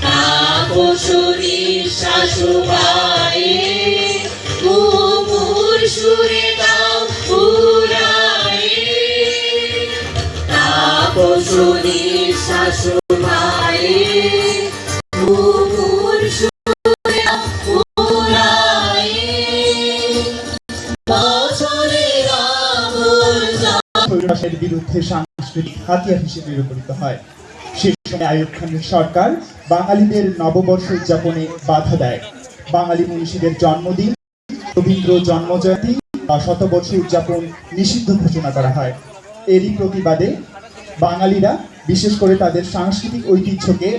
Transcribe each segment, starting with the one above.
তাপসরী শাশুবাই মুমুর সুরে দাও পুরাই তাপসরী শাশুবাই মুমুর সুরে দাও পুরাই বছরের স্বৈরশাসনের বিরুদ্ধে সাংস্কৃতিক হাতিয়ার হিসেবে ব্যবহৃত হয়। সে সময় আইয়ুব খানের সরকার বাঙালিদের নববর্ষ উদযাপনে বাধা দেয়। বাঙালি মনীষীদের জন্মদিন, রবীন্দ্র জন্মজয়ন্তী বা শতবর্ষ উদযাপন নিষিদ্ধ ঘোষণা করা হয়। এরই প্রতিবাদে বাঙালিরা বিশেষ করে তাদের সাংস্কৃতিক ঐতিহ্যকে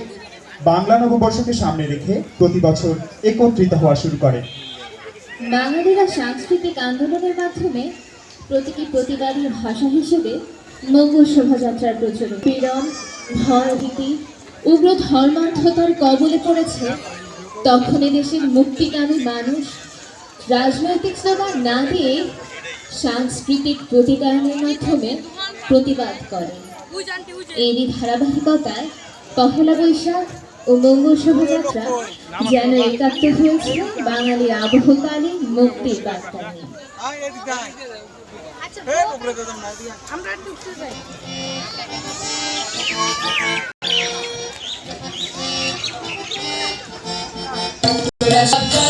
বাংলা নববর্ষকে সামনে রেখে প্রতি বছর একত্রিত হওয়া শুরু করে। বাঙালিরা সাংস্কৃতিক আন্দোলনের মাধ্যমে প্রতীকী প্রতিবাদী ভাষা হিসেবে মঙ্গল শোভাযাত্রার প্রচলন, পীড়ন, ভয়ভীতি, উগ্র ধর্মান্ধতার কবলে পড়েছে তখন দেশের মুক্তিকামী মানুষ রাজনৈতিক স্লোগান না দিয়ে সাংস্কৃতিক প্রতিকায়নের মাধ্যমে প্রতিবাদ করে। এরই ধারাবাহিকতায় পহেলা বৈশাখ ও মঙ্গল শোভাযাত্রা যেন একাত্ম হয়েছে বাঙালির আবহকালীন মুক্তির বার্তা নিয়ে। আমরা